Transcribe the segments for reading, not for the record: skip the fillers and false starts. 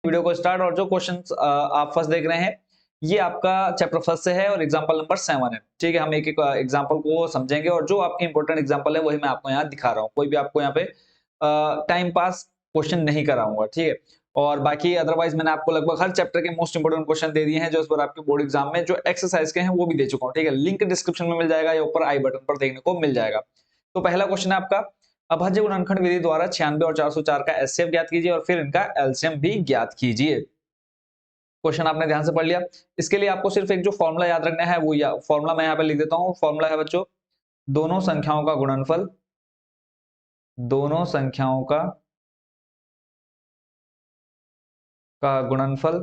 Video को start. और जो क्वेश्चंस आप फर्स्ट देख रहे हैं ये आपका चैप्टर फर्स्ट से है और एग्जांपल नंबर 7 है। ठीक है, हम एक एक एग्जांपल को समझेंगे और जो आपके इंपॉर्टेंट एग्जांपल है वही मैं आपको यहाँ दिखा रहा हूँ। कोई भी आपको यहाँ पे टाइम पास क्वेश्चन नहीं कराऊंगा, ठीक है। और बाकी अदरवाइज मैंने आपको लगभग हर चैप्टर के मोस्ट इंपोर्टेंट क्वेश्चन दे दिए हैं जो इस बार आपके बोर्ड एग्जाम में जो एक्सरसाइज के हैं वो भी दे चुका हूँ। ठीक है, लिंक डिस्क्रिप्शन में मिल जाएगा या ऊपर आई बटन पर देखने को मिल जाएगा। तो पहला क्वेश्चन है आपका, अभाज्य गुणनखंड विधि द्वारा 96 और 404 का एचसीएफ ज्ञात कीजिए और फिर इनका एलसीएम भी ज्ञात कीजिए। क्वेश्चन आपने ध्यान से पढ़ लिया। इसके लिए आपको सिर्फ एक जो फॉर्मूला याद रखना है वो फॉर्मूला मैं यहाँ पे लिख देता हूँ। फॉर्मूला है बच्चों, दोनों संख्याओं का गुणनफल, दोनों संख्याओं का गुणनफल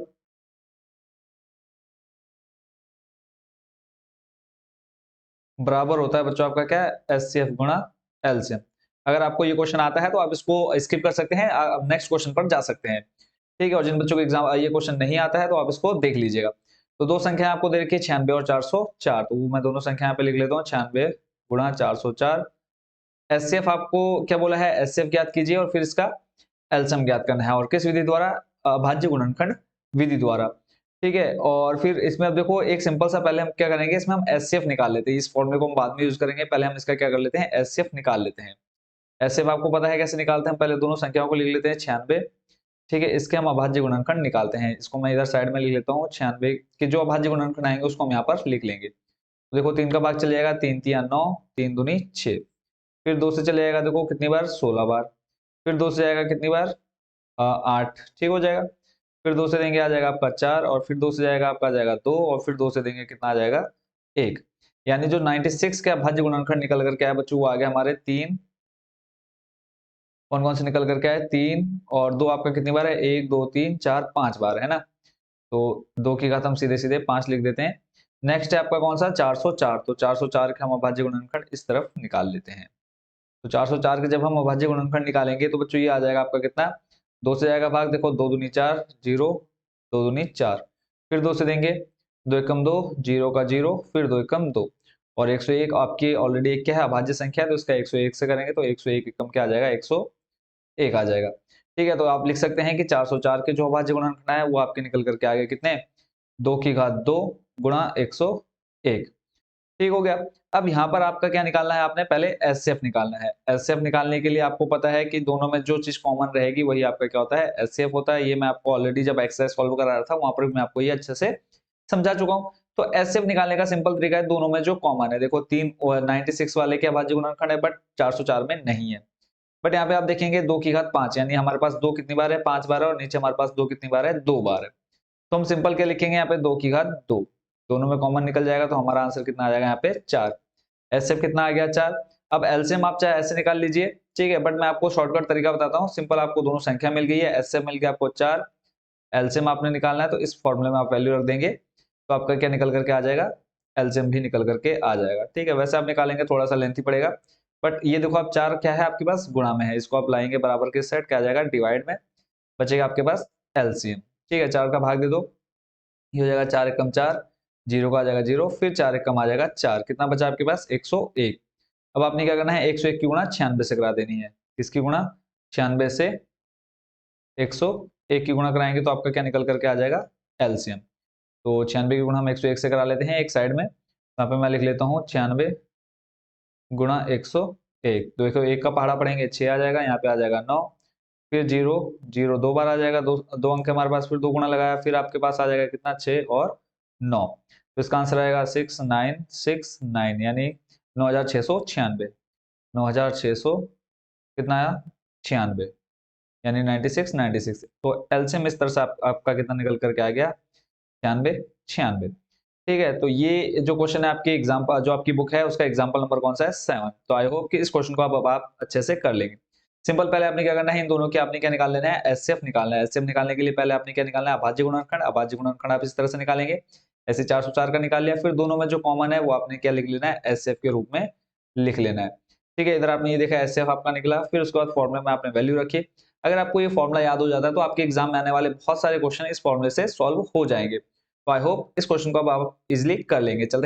बराबर होता है बच्चों आपका क्या है, एचसीएफ गुणा एलसीएम। अगर आपको ये क्वेश्चन आता है तो आप इसको स्किप कर सकते हैं, आप नेक्स्ट क्वेश्चन पर जा सकते हैं। ठीक है, और जिन बच्चों को एग्जाम ये क्वेश्चन नहीं आता है तो आप इसको देख लीजिएगा। तो दो संख्या आपको दे रखी है 96 और 404, तो मैं दोनों संख्या यहाँ पे लिख लेता हूँ 96 गुणा 404। एचसीएफ आपको क्या बोला है, एचसीएफ ज्ञात कीजिए और फिर इसका एलसीएम ज्ञात करना है, और किस विधि द्वारा, अभाज्य गुणनखंड विधि द्वारा। ठीक है, और फिर इसमें अब देखो एक सिंपल सा, पहले हम क्या करेंगे, इसमें हम एचसीएफ निकाल लेते हैं। इस फॉर्मूले को हम बाद में यूज करेंगे, पहले हम इसका क्या कर लेते हैं, एचसीएफ निकाल लेते हैं। एचसीएफ आपको पता है कैसे निकालते हैं, पहले दोनों संख्याओं को लिख लेते हैं 96। ठीक है, इसके हम अभाज्य गुणनखंड निकालते हैं। इसको मैं इधर साइड में लिख लेता हूँ 96 के जो अभाज्य गुणनखंड आएंगे उसको हम यहाँ पर लिख लेंगे। तो देखो 3 का भाग चले जाएगा, 3 3 9, 3 दूनी 6। फिर 2 से चले जाएगा, देखो कितनी बार, 16 बार। फिर 2 से जाएगा कितनी बार, 8। ठीक हो जाएगा। फिर 2 से देंगे आ जाएगा आपका 4, और फिर 2 से जाएगा आपका आ जाएगा 2, और फिर 2 से देंगे कितना आ जाएगा 1। यानी जो 96 का अभाज्य गुणनखंड निकल करके आया बच्चों वो आ गया हमारे 3। कौन कौन से निकल करके आए, 3 और 2 आपका कितनी बार है, 1 2 3 4 5 बार है ना। तो 2 की घात हम सीधे सीधे 5 लिख देते हैं। नेक्स्ट है आपका कौन सा, 404। तो 404 के हम अभाज्य गुणनखंड इस तरफ निकाल लेते हैं। तो 404 के जब हम अभाज्य गुणनखंड निकालेंगे तो बच्चों ये आ जाएगा आपका कितना, 2 से जाएगा भाग, देखो 2 दूनी 4, 0, 2 दूनी 4। फिर 2 से देंगे, 2 एकम 2, 0 का 0, फिर 2 एकम 2, और 101 आपकी ऑलरेडी एक क्या है, अभाज्य संख्या है, तो इसका 101 से करेंगे तो 101 एकम क्या आ जाएगा, 101 आ जाएगा। ठीक है, तो आप लिख सकते हैं कि 404 के जो अभाज्य गुणनखंड है वो आपके निकल करके आ गए कितने, 2 की घात 2 गुणा 101। ठीक हो गया। अब यहाँ पर आपका क्या निकालना है, आपने पहले एचसीएफ निकालना है। एचसीएफ निकालने के लिए आपको पता है कि दोनों में जो चीज कॉमन रहेगी वही आपका क्या होता है, एचसीएफ होता है। ये मैं आपको ऑलरेडी जब एक्सरसाइज सॉल्व करा रहा था वहां पर मैं आपको ये अच्छे से समझा चुका हूँ। तो एचसीएफ निकालने का सिंपल तरीका है, दोनों में जो कॉमन है, देखो 96 वाले के अभाज्य गुणनखंड है बट 404 में नहीं है। बट यहाँ पे आप देखेंगे 2 की घात 5, यानी हमारे पास 2 कितनी बार है, 5 बार है, और नीचे हमारे पास 2 कितनी बार है, 2 बार है। तो हम सिंपल क्या लिखेंगे यहाँ पे, 2 की घात 2, दोनों में कॉमन निकल जाएगा तो हमारा आंसर कितना आ जाएगा यहाँ पे 4। एचसीएफ कितना आ गया, 4। अब एलसीएम आप चाहे ऐसे निकाल लीजिए, ठीक है, बट मैं आपको शॉर्टकट तरीका बताता हूँ। सिंपल, आपको दोनों संख्या मिल गई है, एचसीएफ मिल गया आपको 4, एलसीएम आपने निकालना है तो इस फॉर्मूले में आप वैल्यू रख देंगे तो आपका क्या निकल करके आ जाएगा, एलसीएम भी निकल करके आ जाएगा। ठीक है, वैसे आप निकालेंगे थोड़ा सा लेंथी पड़ेगा, बट ये देखो आप 4 क्या है आपके पास, गुणा में है, इसको आप लाएंगे बराबर के सेट, क्या आ जाएगा डिवाइड में, बचेगा आपके पास एलसीएम। ठीक है, 4 का भाग दे दो, ये हो जाएगा 4 एकम 4, 0 का आ जाएगा 0, फिर 4 एकम आ जाएगा 4, कितना बचा आपके पास 101। अब आपने क्या करना है, 101 की गुणा 96 से करा देनी है। किसकी गुणा, 96 से 101 की गुणा कराएंगे तो आपका क्या निकल करके आ जाएगा, एलसीएम। तो 96 की गुणा हम 101 से करा लेते हैं एक साइड में, यहाँ पे मैं लिख लेता हूँ 96 गुणा 101। तो 101 का पहाड़ा पढ़ेंगे 6 आ जाएगा, यहाँ पे आ जाएगा 9, फिर 0 0 2 बार आ जाएगा, दो अंक हमारे पास, फिर 2 गुणा लगाया, फिर आपके पास आ जाएगा कितना, 6 और 9। तो इसका आंसर आएगा 6969, यानी 9696, 9600 कितना आया 96, यानी 9696। तो एलसीएम इस तरह से आपका कितना निकल करके आ गया, 9696। ठीक है, तो ये जो क्वेश्चन है आपकी एग्जाम्पल, जो आपकी बुक है उसका एग्जाम्पल नंबर कौन सा है, 7। तो आई होप कि इस क्वेश्चन को आप अच्छे से कर लेंगे। सिंपल, पहले आपने क्या करना है, इन दोनों के आपने क्या निकाल लेना है, एचसीएफ निकालना है। एचसीएफ निकालने के लिए पहले आपने क्या निकालना है, अभाज्य गुणनखंड। अभाज्य गुणनखंड आप इस तरह से निकालेंगे, ऐसे 404 का निकाल लिया, फिर दोनों में जो कॉमन है वो आपने क्या लिख लेना है, एचसीएफ के रूप में लिख लेना है। ठीक है, इधर आपने ये देखा एचसीएफ आपका निकला, फिर उसके बाद फॉर्मूले में आपने वैल्यू रखी। अगर आपको ये फॉर्मूला याद हो जाता है तो आपके एग्जाम में आने वाले बहुत सारे क्वेश्चन इस फॉर्मूले से सॉल्व हो जाएंगे। तो आई होप इस क्वेश्चन को अब आप इजिली कर लेंगे। चलते हैं